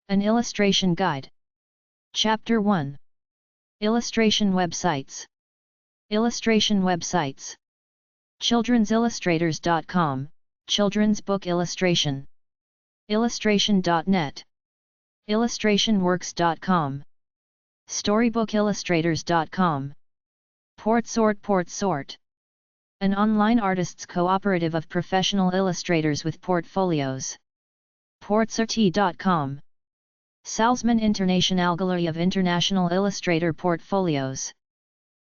An Illustration Guide. Chapter 1. Illustration Websites. Illustration Websites. Children'sIllustrators.com, Children's Book Illustration. Illustration.net. IllustrationWorks.com. StorybookIllustrators.com. PortSort. An online artists' cooperative of professional illustrators with portfolios. Portsort.com. Salzman International Gallery of International Illustrator Portfolios.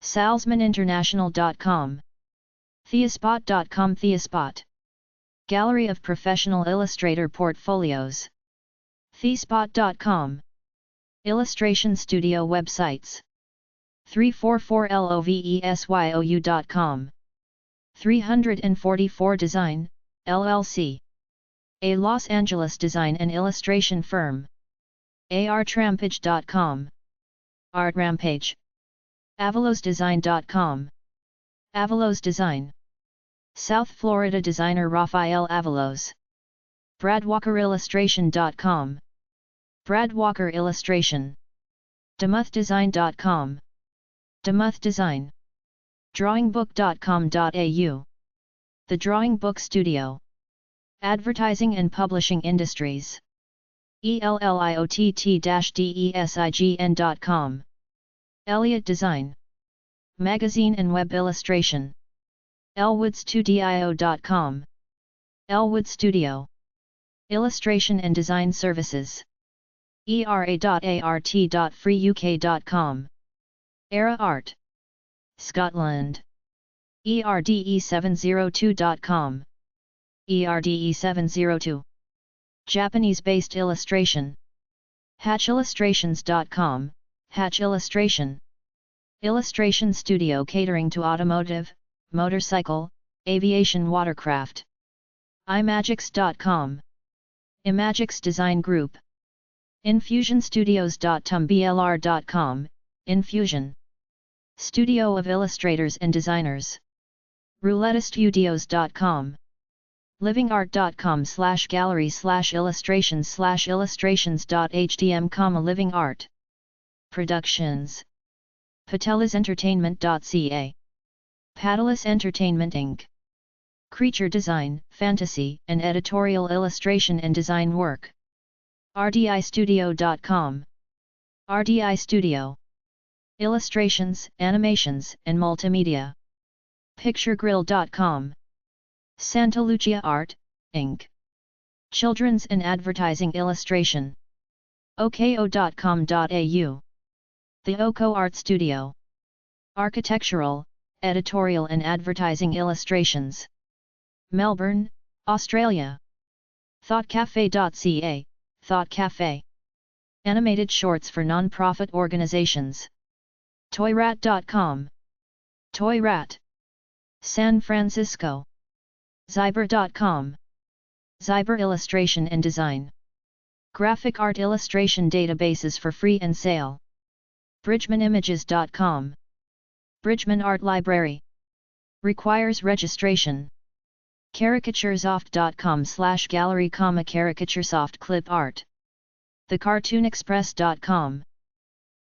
Salzmaninternational.com. Theaspot.com. Theaspot. Gallery of Professional Illustrator Portfolios. Theaspot.com. Illustration Studio Websites. 344lovesyu.com. 344 Design, LLC. A Los Angeles design and illustration firm. artrampage.com. Art Rampage. avalosdesign.com. Avalos Design. South Florida designer Rafael Avalos. bradwalkerillustration.com. Brad Walker Illustration. demuthdesign.com. Demuth Design. drawingbook.com.au. The Drawing Book Studio. Advertising and Publishing Industries. ELLIOTT-DESIGN.com. Elliott Design. Magazine and Web Illustration. Elwoods2dio.com. Elwood Studio. Illustration and Design Services. era.art.freeuk.com. Era Art. Scotland. ERDE702.com. ERDE702. Japanese-based illustration. Hatchillustrations.com, Hatch Illustration. Illustration studio catering to automotive, motorcycle, aviation, watercraft. iMagix.com. Imagix Design Group. Infusionstudios.tumblr.com, Infusion. Studio of Illustrators and Designers. RouletteStudios.com. livingart.com/gallery/illustrations/illustrations.htm, livingart. Productions. patelis-entertainment.ca. Patelis Entertainment Inc. Creature design, fantasy, and editorial illustration and design work. rdistudio.com. RDI Studio. Illustrations, animations, and multimedia. picturegrill.com. Santa Lucia Art, Inc. Children's and Advertising Illustration. oko.com.au. The Oko Art Studio. Architectural, editorial and advertising illustrations. Melbourne, Australia. thoughtcafe.ca, Thought Cafe. Animated shorts for non-profit organizations. toyrat.com. Toyrat. San Francisco. Zyber.com. Zyber Illustration and Design. Graphic art illustration databases for free and sale. BridgmanImages.com. Bridgman Art Library. Requires registration. Caricaturesoft.com/gallery, Caricaturesoft clip art. TheCartoonExpress.com.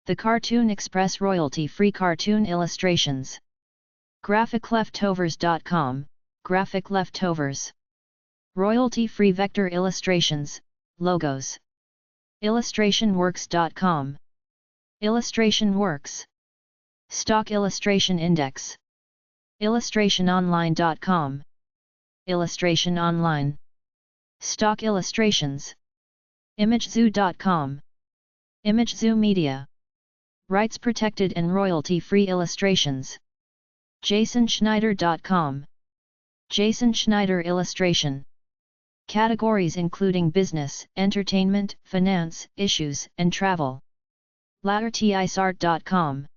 The Cartoon Express royalty-free cartoon illustrations. GraphicLeftovers.com. Graphic Leftovers. Royalty-free vector illustrations, logos. IllustrationWorks.com. Illustration Works. Stock Illustration Index. IllustrationOnline.com. Illustration Online. Stock Illustrations. ImageZoo.com. ImageZoo Media. Rights protected and royalty-free illustrations. JasonSchneider.com. Jason Schneider Illustration. Categories including business, entertainment, finance, issues, and travel. LaertisArt.com.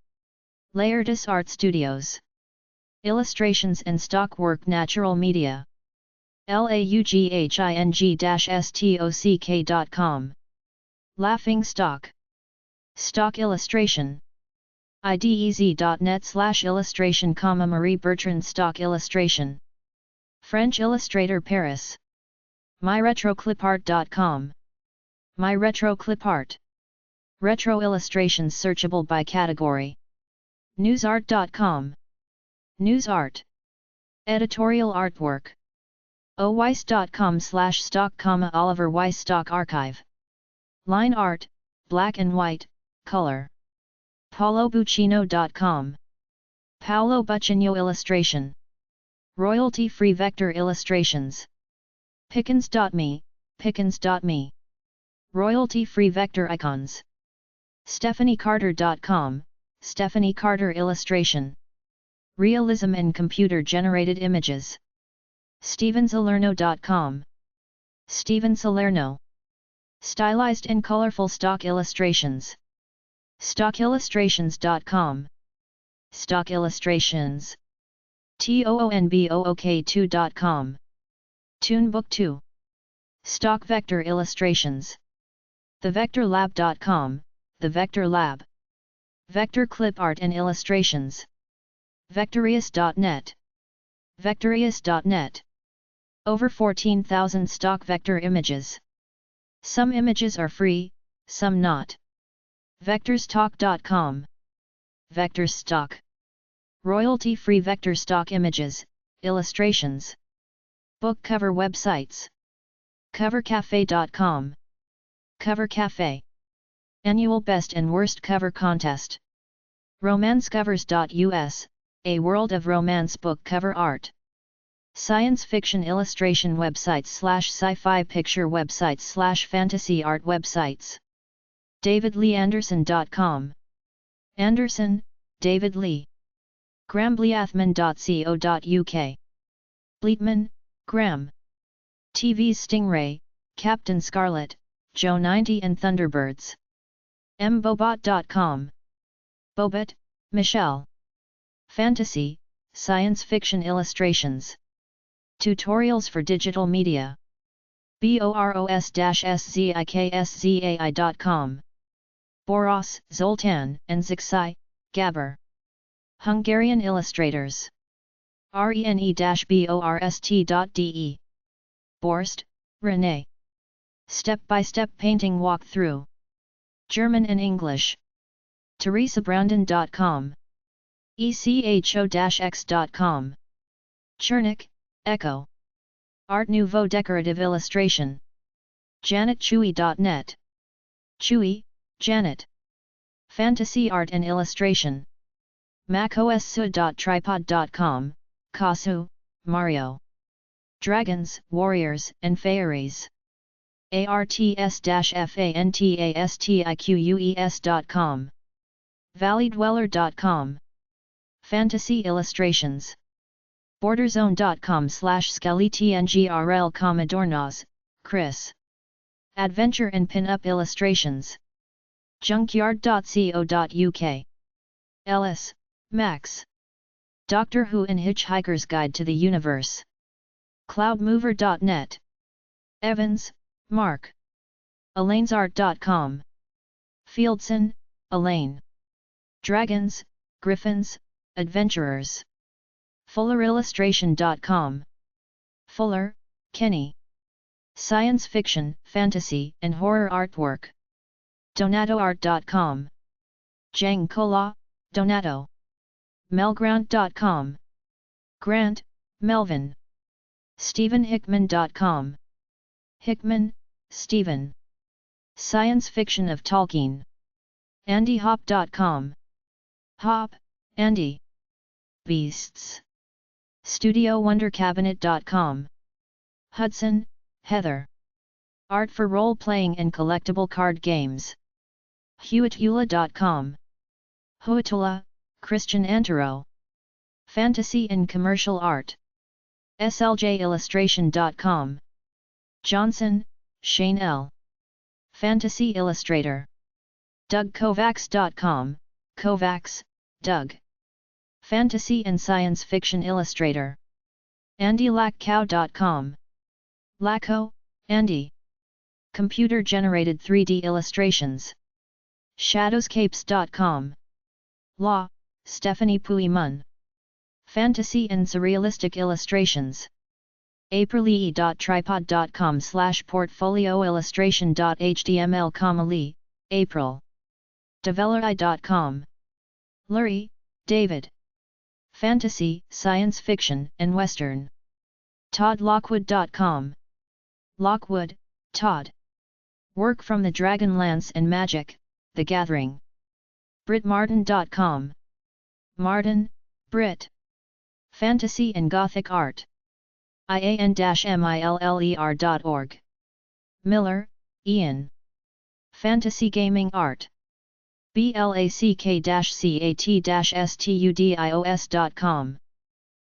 Laertis Art Studios. Illustrations and stock work, Natural Media. LAUGHING-STOCK.com. Laughing Stock. Stock Illustration. IDEZ.net/illustration, Marie Bertrand Stock Illustration. French Illustrator Paris. MyRetroClipArt.com. My Retro Clip Art. Retro illustrations searchable by category. Newsart.com. News art. Editorial artwork. oweiss.com/stock, Oliver Weiss Stock Archive. Line art, black and white, color. paulobuccino.com. Paolo Buccino illustration. Royalty-free vector illustrations. Pickens.me, Pickens.me. Royalty-free vector icons. StephanieCarter.com, Stephanie Carter illustration. Realism and computer-generated images. StevenSalerno.com. Steven Salerno. Stylized and colorful stock illustrations. StockIllustrations.com. Stock illustrations. TOONBOOK2.com. Toonbook2. Stock vector illustrations. TheVectorLab.com, The Vector Lab. Vector clip art and illustrations. Vectorius.net. Vectorius.net. Over 14,000 stock vector images. Some images are free, some not. Vectorstalk.com. Vectors stock. Royalty-free vector stock images, illustrations. Book cover websites. CoverCafe.com. Cover Cafe. Annual Best and Worst Cover Contest. RomanceCovers.us, a world of romance book cover art. Science fiction illustration websites / sci-fi picture websites / fantasy art websites. DavidLeeAnderson.com. Anderson, David Lee. GramBleathman.co.uk. Bleatman, Graham. TV's Stingray, Captain Scarlet, Joe 90 and Thunderbirds. mbobot.com. Bobot, Michelle. Fantasy, science fiction illustrations. Tutorials for digital media. boros-szikszai.com. Boros, Zoltan, and Zixai, Gabor. Hungarian illustrators. rene-borst.de. Borst, René. Step-by-step painting walkthrough. German and English. teresabrandon.com. echo-x.com. Chernik, Echo. Art Nouveau decorative illustration. janetchewy.net. Chewy, Janet. Fantasy art and illustration. macOSSU.tripod.com, Kasu, Mario. Dragons, Warriors, and Fairies. arts-fantastiques.com. valleydweller.com. Fantasy illustrations. borderzone.com/skeletongrl Commodornos, Chris. Adventure and pin-up illustrations. junkyard.co.uk. Ellis, Max. Doctor Who and Hitchhiker's Guide to the Universe. cloudmover.net. Evans, Mark. elainesart.com. Fieldson, Elaine. Dragons, Griffins, Adventurers. fullerillustration.com. Fuller, Kenny. Science fiction, fantasy, and horror artwork. donatoart.com. Jang Kola, Donato. melgrant.com. Grant, Melvin. stephenhickman.com. Hickman, Stephen. Science fiction of Tolkien. andyhop.com. Hop, Andy. Beasts. StudioWonderCabinet.com. Hudson, Heather. Art for role-playing and collectible card games. HewittEula.com. Huitula, Christian Antero. Fantasy and commercial art. SLJillustration.com. Johnson, Shane L. Fantasy illustrator. DougKovacs.com, Kovacs, Doug. Fantasy and science fiction illustrator. AndyLackow.com. Lacko, Andy. Computer-generated 3D illustrations. Shadowscapes.com. Law, Stephanie Puimun. Fantasy and surrealistic illustrations. aprilii.tripod.com/portfolioillustration.html, Lee, April. Develori.com. Lurie, David. Fantasy, Science Fiction, and Western. toddlockwood.com. Lockwood, Todd. Work from the Dragonlance and Magic, The Gathering. BritMartin.com. Martin, Brit. Fantasy and Gothic Art. ian-miller.org. Miller, Ian. Fantasy Gaming Art. black-cat-studios.com.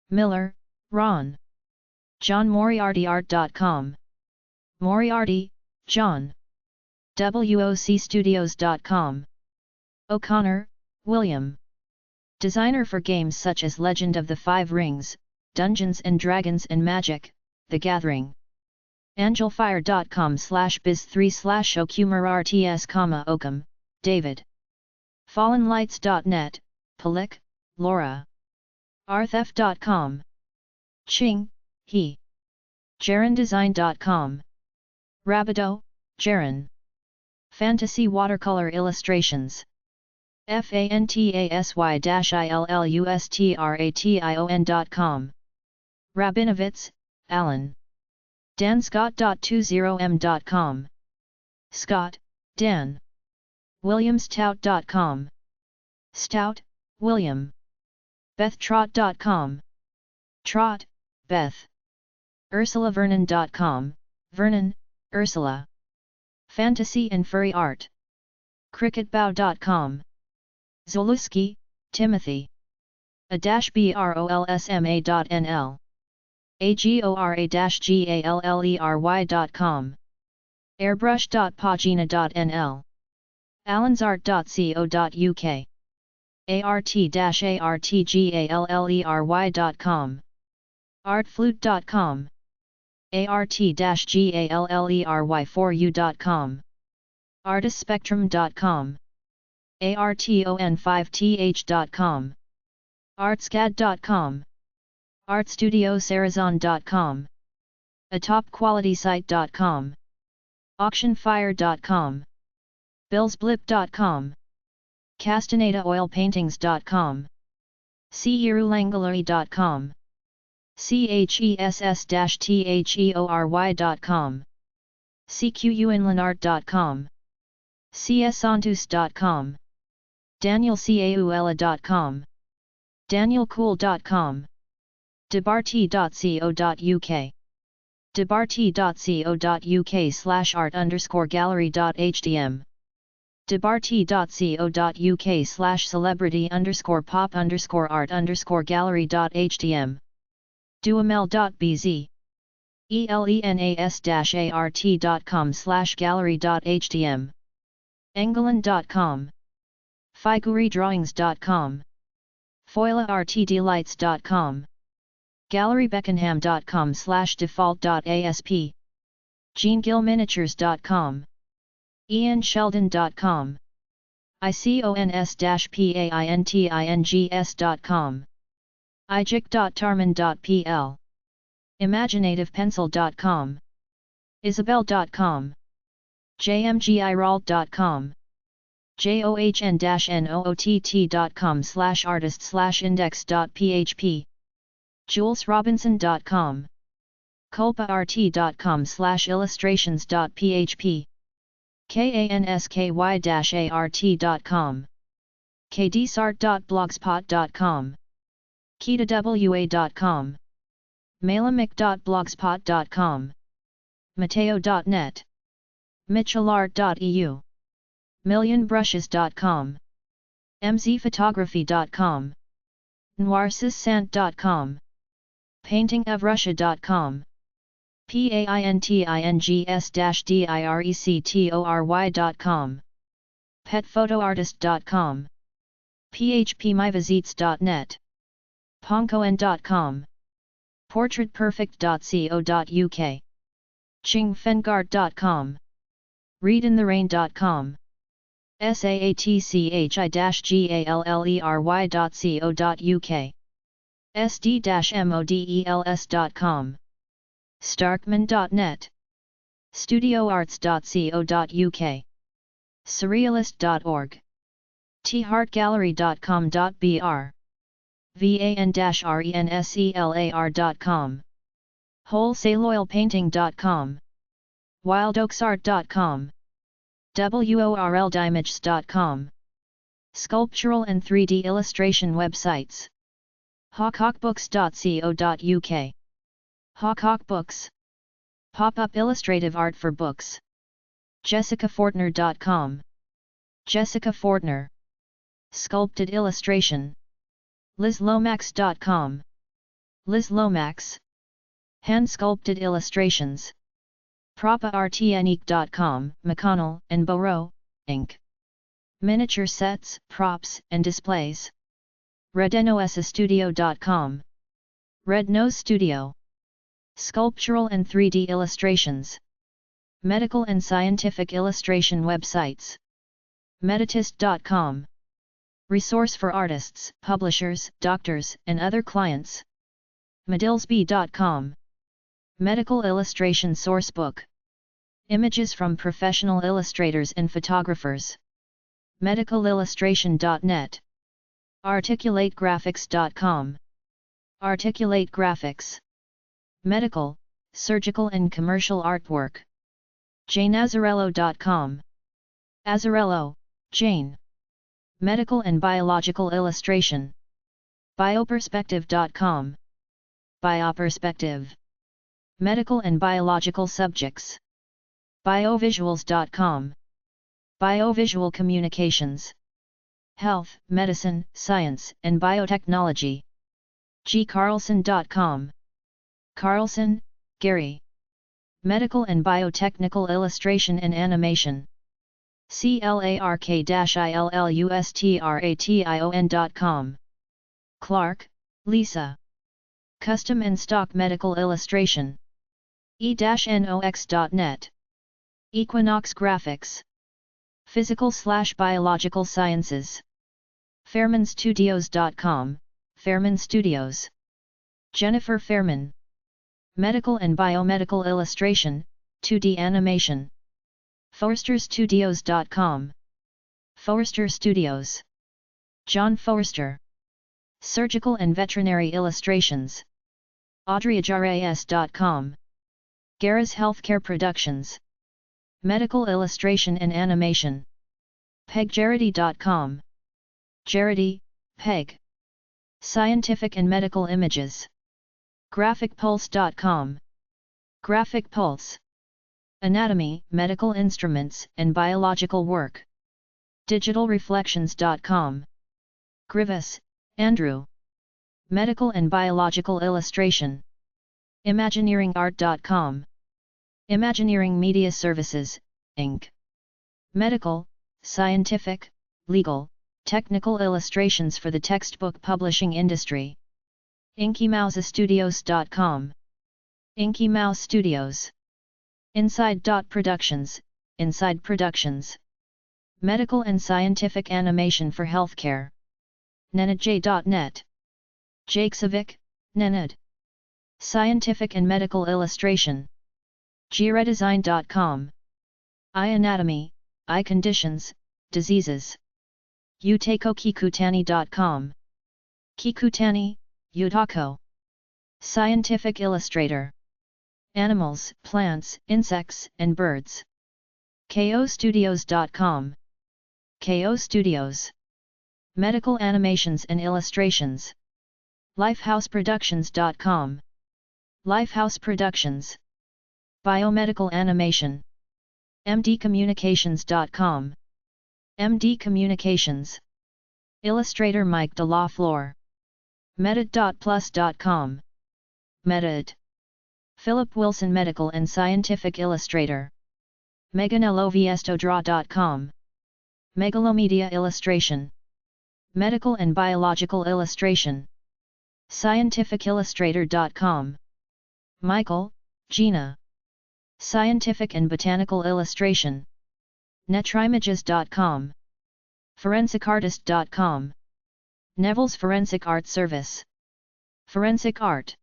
Miller, Ron. JohnMoriartyArt.com. Moriarty, John. wocstudios.com. O'Connor, William. Designer for games such as Legend of the Five Rings, Dungeons and Dragons and Magic, The Gathering. Angelfire.com/biz3/okumurrts, Oakham, David. Fallenlights.net, Palik, Laura. arthf.com. Ching, He. Jarendesign.com. Rabideau, Jaren. Fantasy Watercolor Illustrations. fantasy-illustration.com. Rabinovitz, Alan. danscott.20m.com. Scott, Dan. williamstout.com. Stout, William. bethtrot.com. Trot, Beth. ursulavernon.com, Vernon, Ursula. Fantasy and Furry Art. cricketbow.com. Zoluski, Timothy. a-brolsma.nl. agora-gallery.com. airbrush.pagina.nl. allensart.co.uk. art-artgallery.com. artflute.com. art-gallery4u.com. artistspectrum.com. arton5th.com. artscad.com. artstudiosarazon.com. atopqualitysite.com. auctionfire.com. billsblip.com. castanedaoilpaintings.com. cerulangaluri.com. chess-theory.com. cqunlanart.com. csontus.com. danielcauella.com. danielcool.com. debarty.co.uk. debarty.co.uk/art_gallery.htm. debarty.co.uk/celebrity_pop_art_gallery.htm. duamel.bz. elenas-art.com/gallery.htm. engeland.com. figuridrawings.com. foilaartdelights.com. gallerybeckenham.com/default.asp. jeangillminiatures.com. iansheldon.com. icons-paintings.com. ijik.tarman.pl. imaginativepencil.com. isabel.com. jmgiralt.com. john-noott.com/artist/index.php. julesrobinson.com. culpaart.com/illustrations.php. kansky-art.com. kdsart.blogspot.com. kitawa.com. malamic.blogspot.com. mateo.net. mitchellart.eu. millionbrushes.com. mzphotography.com. noirsissant.com. paintingofrussia.com. paintings-directory.com. petphotoartist.com. phpmyvisits.net. poncoen.com. portraitperfect.co.uk. chingfengart.com. readintherain.com. saatchi-gallery.co.uk. sd-models.com. Starkman.net, studioarts.co.uk, surrealist.org, theartgallery.com.br, van-renselar.com, wholesaleoilpainting.com, wildoaksart.com, worldimages.com, sculptural and 3D illustration websites, hawkhawkbooks.co.uk, hawkhawkbooks, pop-up illustrative art for books, jessicafortner.com, Jessica Fortner, sculpted illustration, lizlomax.com, Liz Lomax, hand-sculpted illustrations, propaartenique.com, McConnell and Boreau, Inc., miniature sets, props, and displays, rednosestudio.com, Red Nose Studio, sculptural and 3D illustrations, medical and scientific illustration websites, metatist.com, resource for artists, publishers, doctors, and other clients, medilsby.com, medical illustration sourcebook, images from professional illustrators and photographers, medicalillustration.net, articulategraphics.com, Articulate Graphics, medical, surgical and commercial artwork, janeazzarello.com, Azzarello, Jane, medical and biological illustration, bioperspective.com, Bioperspective, medical and biological subjects, biovisuals.com, Biovisual Communications, health, medicine, science, and biotechnology, gcarlson.com, Carlson, Gary, medical and biotechnical illustration and animation, clark-illustration.com, Clark, Lisa, custom and stock medical illustration, e-nox.net, Equinox Graphics, physical/biological sciences, fairmanstudios.com, Fairman Studios, Jennifer Fairman, medical and biomedical illustration, 2D animation, forsterstudios.com, Forster Studios, John Forster, surgical and veterinary illustrations, audreyagaras.com, Garas Healthcare Productions, medical illustration and animation, pegjarity.com, Jarity, Peg, scientific and medical images, graphicpulse.com, Graphic Pulse, anatomy, medical instruments, and biological work, digitalreflections.com, Grievous, Andrew, medical and biological illustration, imagineeringart.com, Imagineering Media Services, Inc., medical, scientific, legal, technical illustrations for the textbook publishing industry, InkyMouseStudios.com, Inky Mouse Studios, Inside. Productions, Inside Productions, medical and scientific animation for healthcare, nenadj.net, Jake Savick, Nenad, scientific and medical illustration, giredesign.com, eye anatomy, eye conditions, diseases, utakokikutani.com, Kikutani, Utako, scientific illustrator, animals, plants, insects, and birds, kostudios.com, KO Studios, medical animations and illustrations, lifehouseproductions.com, Lifehouse Productions, biomedical animation, mdcommunications.com, MD Communications, illustrator Mike de la Flor, Medit.plus.com, Medit, Philip Wilson medical and scientific illustrator, meganeloviestodra.com, Megalomedia illustration, medical and biological illustration, scientificillustrator.com, Michael, Gina, scientific and botanical illustration, netrimages.com, forensicartist.com, Neville's Forensic Art Service, Forensic Art,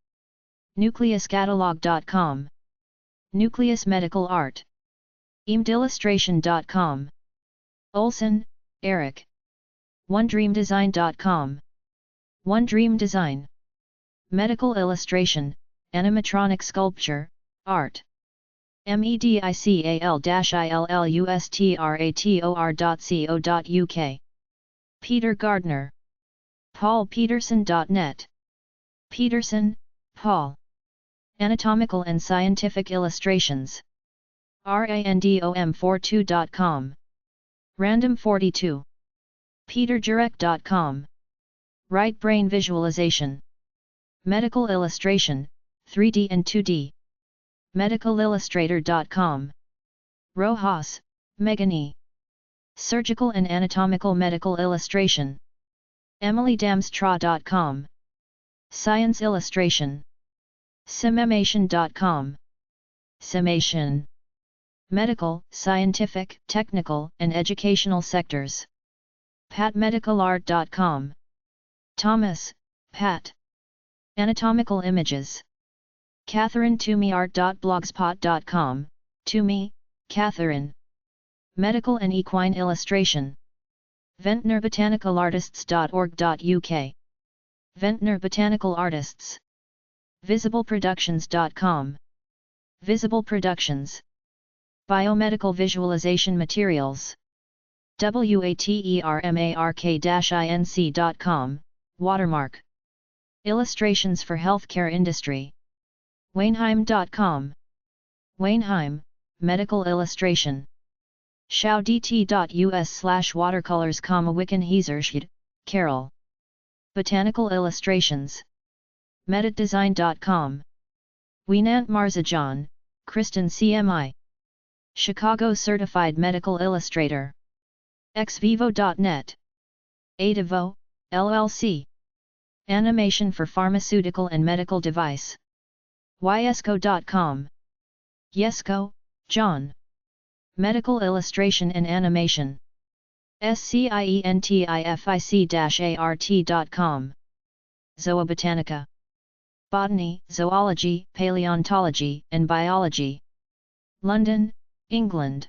nucleuscatalog.com, Nucleus Medical Art, emdillustration.com, Olson, Eric, OneDreamDesign.com, One Dream Design, Medical Illustration, Animatronic Sculpture, Art, medical-illustrator.co.uk, Peter Gardner, paulpeterson.net, Peterson, Paul, Anatomical and Scientific Illustrations, random42.com, Random42, peterjurek.com, Right Brain Visualization, Medical Illustration, 3D and 2D, medicalillustrator.com, Rojas, Megani, Surgical and Anatomical Medical Illustration, emilydamstra.com, Science Illustration, simemation.com, Simation, Medical, Scientific, Technical, and Educational Sectors, patmedicalart.com, Thomas, Pat, Anatomical Images, Catherine ToomeyArt.blogspot.com, Toomey, Catherine, Medical and Equine Illustration, Ventnor Botanicalartists.org.uk, Ventnor Botanical Artists, VisibleProductions.com, Visible Productions, Biomedical Visualization Materials, watermark-inc.com, Watermark, Illustrations for Healthcare Industry, Wainheim.com, Wainheim, Medical Illustration, showdt.us/watercolors, Wickenheiserschid, Carol, Botanical Illustrations, meditdesign.com, Wienant Marzajan, Kristen CMI, Chicago Certified Medical Illustrator, xvivo.net, Adivo, LLC, Animation for Pharmaceutical and Medical Device, yesco.com, Yesco, John, Medical Illustration and Animation, scientific-art.com, Zoobotanica, Botany, Zoology, Paleontology, and Biology, London, England.